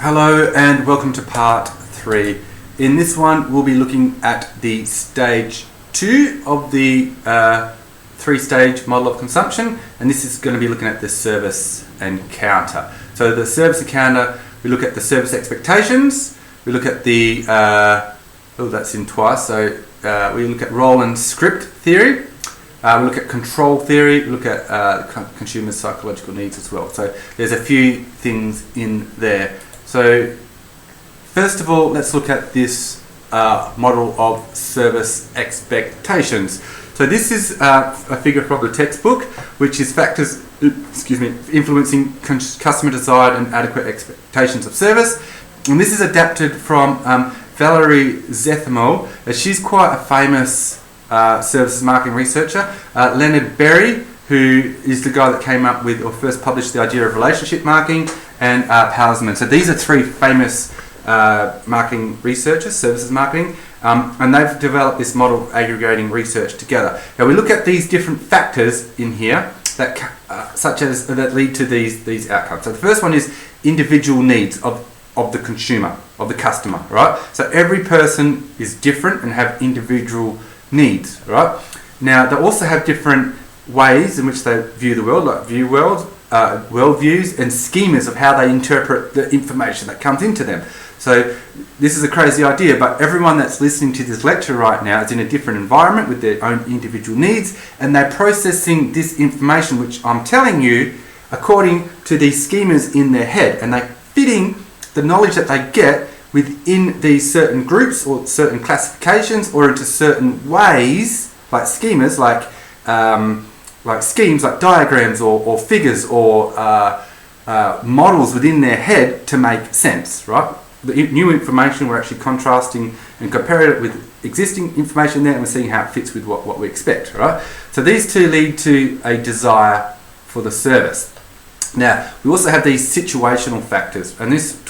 Hello and welcome to part 3. In this one we'll be looking at the stage 2 of the 3-stage model of consumption, and this is going to be looking at the service encounter. So the service encounter, we look at the service expectations, we look at the, that's in twice, so we look at role and script theory, we look at control theory, we look at consumer psychological needs as well. So there's a few things in there. So first of all, let's look at this model of service expectations. So this is a figure from the textbook, which is factors influencing customer desired and adequate expectations of service. And this is adapted from Valerie Zethmo. She's quite a famous services marketing researcher. Leonard Berry, who is the guy that came up with or first published the idea of relationship marketing, and Palisman. So these are three famous marketing researchers, services marketing, and they've developed this model of aggregating research together. Now we look at these different factors in here that that lead to these outcomes. So the first one is individual needs of the consumer, of the customer, right? So every person is different and have individual needs, right? Now they also have different ways in which they view the world, like worldviews and schemas of how they interpret the information that comes into them. So this is a crazy idea, but everyone that's listening to this lecture right now is in a different environment with their own individual needs, and they're processing this information, which I'm telling you, according to these schemas in their head, and they're fitting the knowledge that they get within these certain groups or certain classifications or into certain ways, like schemas, like schemes, like diagrams or figures or models within their head to make sense, right? The new information, we're actually contrasting and comparing it with existing information there, and we're seeing how it fits with what we expect, right? So these two lead to a desire for the service. Now, we also have these situational factors, and this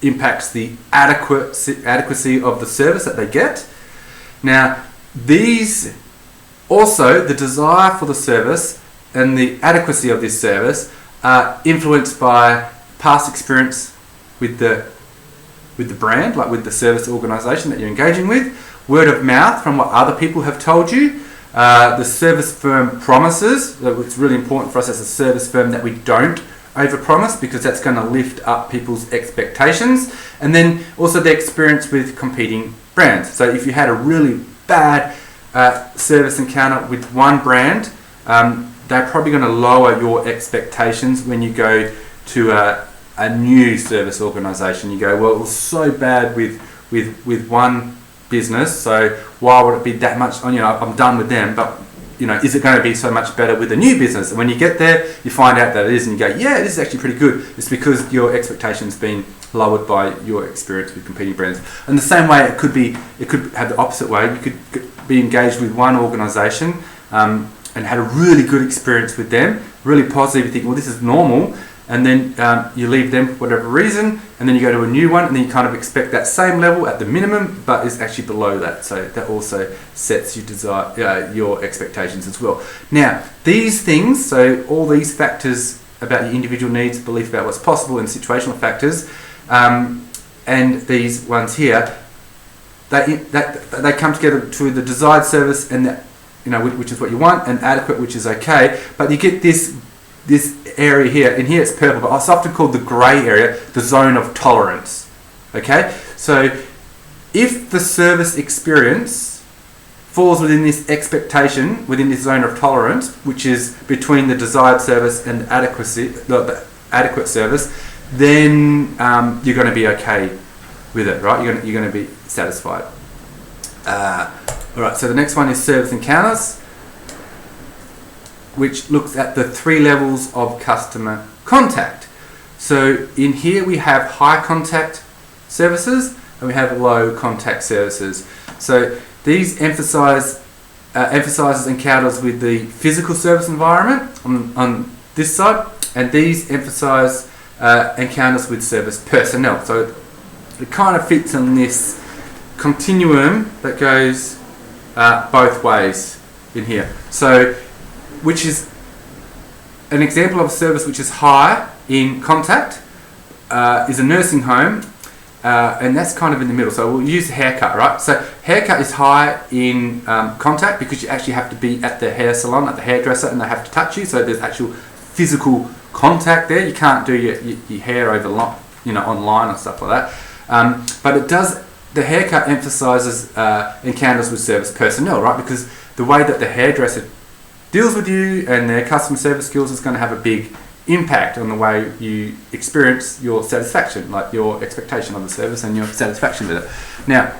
impacts the adequacy of the service that they get. Now, these also, the desire for the service and the adequacy of this service are influenced by past experience with the brand, like with the service organisation that you're engaging with, word of mouth from what other people have told you, the service firm promises. It's really important for us as a service firm that we don't overpromise, because that's going to lift up people's expectations, and then also the experience with competing brands. So if you had a really bad service encounter with one brand, they're probably going to lower your expectations when you go to a new service organisation. You go, well, it was so bad with one business, so why would it be that much? I'm done with them, but is it going to be so much better with a new business? And when you get there, you find out that it is, and you go, yeah, this is actually pretty good. It's because your expectations been lowered by your experience with competing brands. And the same way, it could have the opposite way. You could be engaged with one organisation and had a really good experience with them, really positive. You think, well, this is normal, and then you leave them for whatever reason, and then you go to a new one, and then you kind of expect that same level at the minimum, but it's actually below that. So that also sets your expectations as well. Now, these things, so all these factors about your individual needs, belief about what's possible, and situational factors, and these ones here, they come together to the desired service, and which is what you want, and adequate, which is okay. But you get this area here, and here it's purple, but it's often called the grey area, the zone of tolerance. Okay, so if the service experience falls within this expectation, within this zone of tolerance, which is between the desired service and the adequate service, then you're going to be okay with it, right? You're going to be satisfied. All right. So the next one is service encounters, which looks at the 3 levels of customer contact. So in here we have high contact services and we have low contact services. So these emphasizes encounters with the physical service environment on this side, and these emphasize encounters with service personnel. So it kind of fits in this continuum that goes both ways in here. So which is an example of a service which is high in contact is a nursing home, and that's kind of in the middle. So we'll use haircut, right? So haircut is high in contact because you actually have to be at the hair salon, at the hairdresser, and they have to touch you. So there's actual physical contact there. You can't do your hair over, online or stuff like that. But it does. The haircut emphasises encounters with service personnel, right? Because the way that the hairdresser deals with you and their customer service skills is going to have a big impact on the way you experience your satisfaction, like your expectation of the service and your satisfaction with it. Now,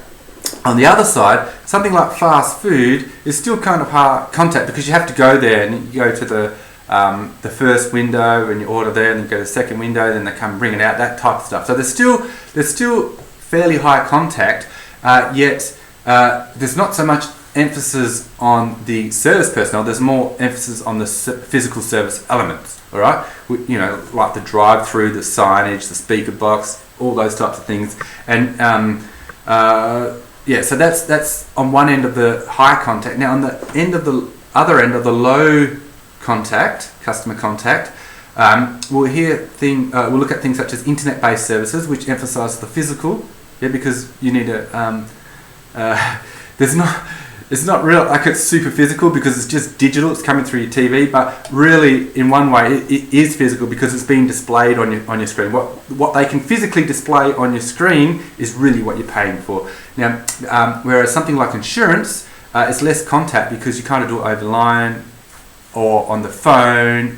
on the other side, something like fast food is still kind of hard contact because you have to go there and you go to the first window and you order there, and you go to the second window, then they come bring it out, that type of stuff. So there's still fairly high contact, yet there's not so much emphasis on the service personnel. There's more emphasis on the physical service elements. All right, like the drive-through, the signage, the speaker box, all those types of things, and so that's on one end of the high contact. Now on the other end of the low contact, customer contact, we'll look at things such as internet-based services, which emphasise the physical. Because you need it's not real, like it's super physical because it's just digital, it's coming through your TV, but really in one way it is physical because it's being displayed on your screen. What they can physically display on your screen is really what you're paying for. Now, whereas something like insurance, it's less contact because you kind of do it over the line or on the phone,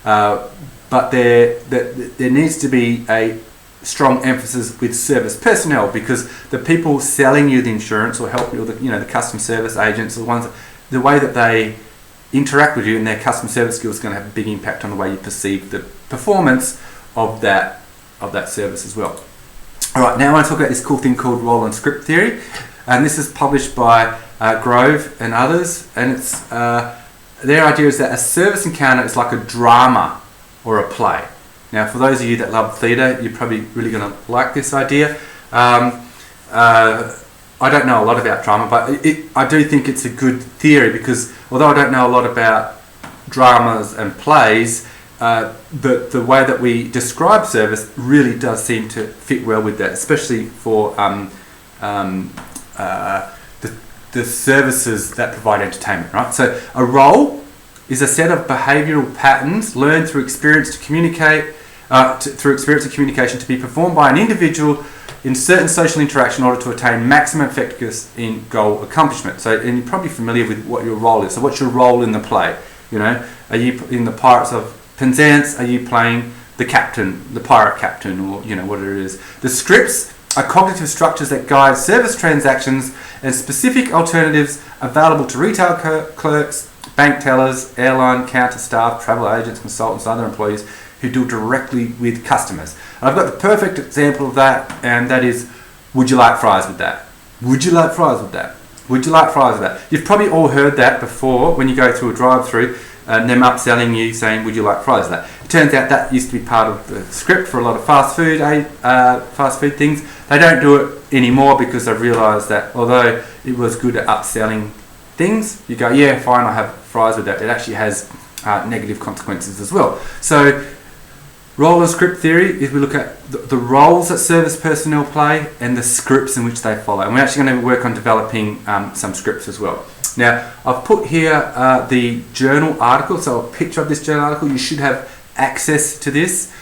but there needs to be a strong emphasis with service personnel because the people selling you the insurance or help you, the customer service agents, the way that they interact with you and their customer service skills is going to have a big impact on the way you perceive the performance of that service as well. All right, now I want to talk about this cool thing called role and script theory, and this is published by Grove and others, and it's their idea is that a service encounter is like a drama or a play. Now, for those of you that love theatre, you're probably really going to like this idea. I don't know a lot about drama, but I do think it's a good theory because although I don't know a lot about dramas and plays, the way that we describe service really does seem to fit well with that, especially for the services that provide entertainment, right? So a role is a set of behavioural patterns learned through experience to communicate, through experience and communication to be performed by an individual in certain social interaction in order to attain maximum effectiveness in goal accomplishment. So, and you're probably familiar with what your role is. So what's your role in the play? Are you in the Pirates of Penzance? Are you playing the captain, the pirate captain, or whatever it is? The scripts are cognitive structures that guide service transactions and specific alternatives available to retail clerks, bank tellers, airline counter staff, travel agents, consultants, and other employees who deal directly with customers. And I've got the perfect example of that, and that is, would you like fries with that? Would you like fries with that? Would you like fries with that? You've probably all heard that before when you go through a drive-through and them upselling you saying, would you like fries with that? It turns out that used to be part of the script for a lot of fast food things. They don't do it anymore because they've realised that although it was good at upselling things, you go, yeah, fine, I'll have fries with that. It actually has negative consequences as well. So role and script theory is we look at the roles that service personnel play and the scripts in which they follow. And we're actually going to work on developing some scripts as well. Now, I've put here the journal article, so a picture of this journal article. You should have access to this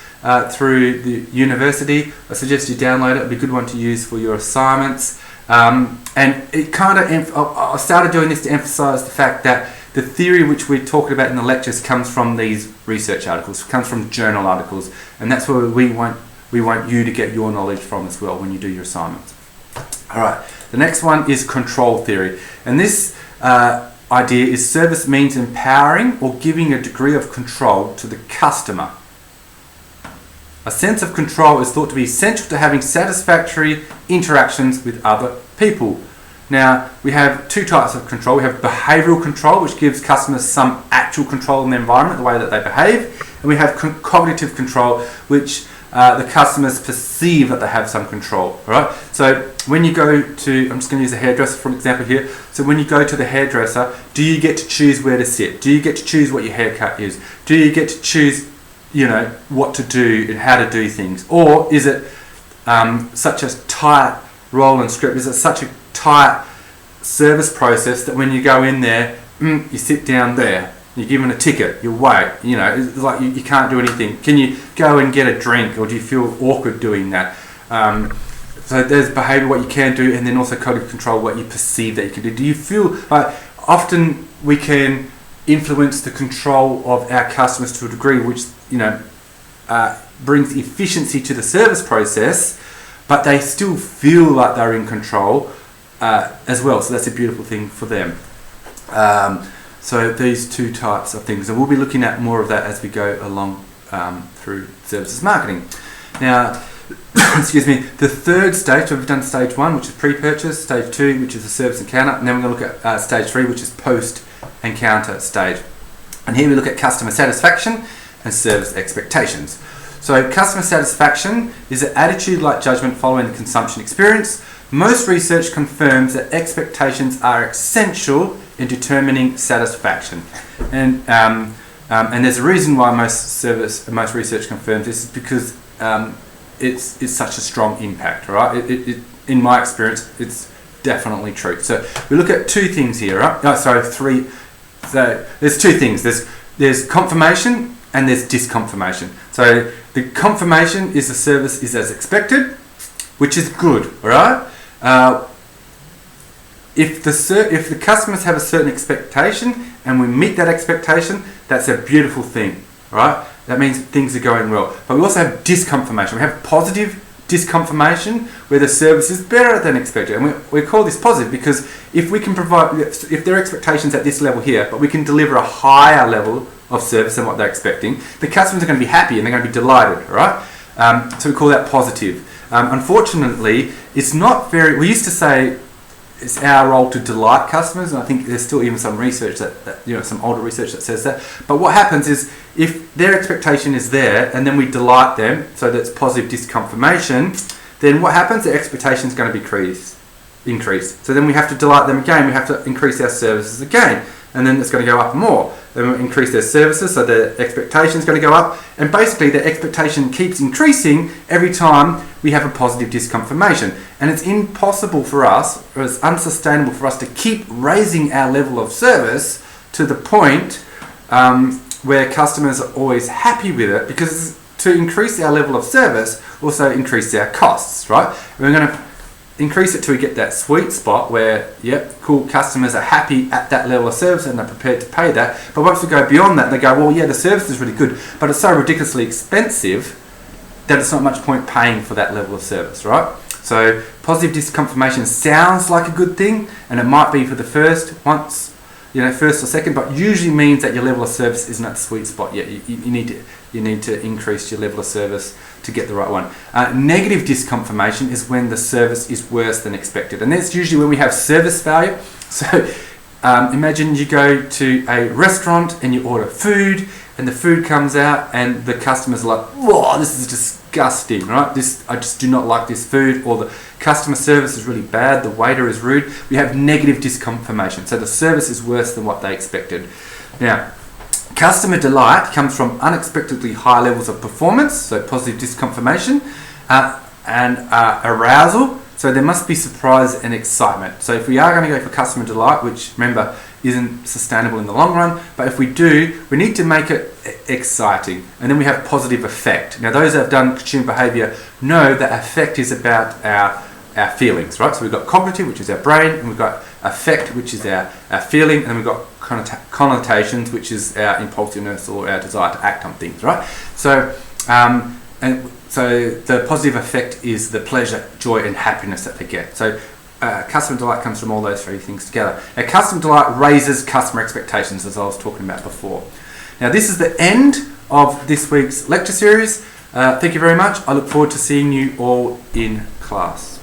through the university. I suggest you download it. It'll be a good one to use for your assignments. And it kind of, I started doing this to emphasise the fact that the theory which we're talking about in the lectures comes from these research articles, comes from journal articles, and that's where we want you to get your knowledge from as well when you do your assignments. All right, the next one is control theory, and this idea is service means empowering or giving a degree of control to the customer. A sense of control is thought to be essential to having satisfactory interactions with other people. Now, we have two types of control. We have behavioural control, which gives customers some actual control in the environment, the way that they behave. And we have cognitive control, which the customers perceive that they have some control. All right? So when you go to, I'm just going to use a hairdresser for an example here. So when you go to the hairdresser, do you get to choose where to sit? Do you get to choose what your haircut is? Do you get to choose what to do and how to do things? Or is it such a tight roll and script? Is it such a tight service process that when you go in there, you sit down there, you're given a ticket, you wait, it's like you can't do anything. Can you go and get a drink, or do you feel awkward doing that? So there's behaviour, what you can do, and then also cognitive control, what you perceive that you can do. Do you feel like often we can influence the control of our customers to a degree which brings efficiency to the service process, but they still feel like they're in control as well. So that's a beautiful thing for them. So these two types of things, and we'll be looking at more of that as we go along through services marketing. Now, excuse me, the third stage, so we've done stage 1, which is pre-purchase, stage 2, which is the service encounter, and then we're going to look at stage 3, which is post-encounter stage. And here we look at customer satisfaction and service expectations. So customer satisfaction is an attitude-like judgment following the consumption experience. Most research confirms that expectations are essential in determining satisfaction. And there's a reason why most research confirms this, is because it's such a strong impact, right? It in my experience, it's definitely true. So we look at two things here, right? Three. So there's two things. There's confirmation and there's disconfirmation. So the confirmation is the service is as expected, which is good, all right? If the customers have a certain expectation and we meet that expectation, that's a beautiful thing, right? That means things are going well. But we also have disconfirmation. We have positive disconfirmation where the service is better than expected. And we call this positive because if we can provide, if their expectations at this level here, but we can deliver a higher level of service than what they're expecting, the customers are going to be happy and they're going to be delighted, right? So we call that positive. Unfortunately, it's not very, we used to say it's our role to delight customers, and I think there's still even some research that some older research that says that. But what happens is if their expectation is there and then we delight them, so that's positive disconfirmation, then what happens? Their expectation is going to be increased. So then we have to delight them again, we have to increase our services again, and then it's going to go up more. Then we increase their services, so their expectation is going to go up, and basically their expectation keeps increasing every time we have a positive disconfirmation. And it's impossible for us, or it's unsustainable for us to keep raising our level of service to the point where customers are always happy with it, because to increase our level of service also increases our costs, right? We're going to increase it till we get that sweet spot where, cool, customers are happy at that level of service and they're prepared to pay that. But once we go beyond that, they go, well, yeah, the service is really good, but it's so ridiculously expensive that it's not much point paying for that level of service, right? So positive disconfirmation sounds like a good thing, and it might be for the first or second, but usually means that your level of service isn't at the sweet spot yet. You need to increase your level of service to get the right one. Negative disconfirmation is when the service is worse than expected, and that's usually when we have service failure. So imagine you go to a restaurant and you order food, and the food comes out and the customers are like, whoa, this is disgusting, right? I just do not like this food, or the customer service is really bad, the waiter is rude. We have negative disconfirmation, so the service is worse than what they expected. Now, customer delight comes from unexpectedly high levels of performance, so positive disconfirmation, and arousal, so there must be surprise and excitement. So if we are going to go for customer delight, which remember isn't sustainable in the long run, but if we do, we need to make it exciting. And then we have positive affect. Now those that have done consumer behaviour know that affect is about our feelings, right? So we've got cognitive, which is our brain, and we've got affect, which is our feeling, and then we've got connotations, which is our impulsiveness or our desire to act on things, right? So so the positive affect is the pleasure, joy, and happiness that they get. So customer delight comes from all those three things together. Now, customer delight raises customer expectations, as I was talking about before. Now, this is the end of this week's lecture series. Thank you very much. I look forward to seeing you all in class.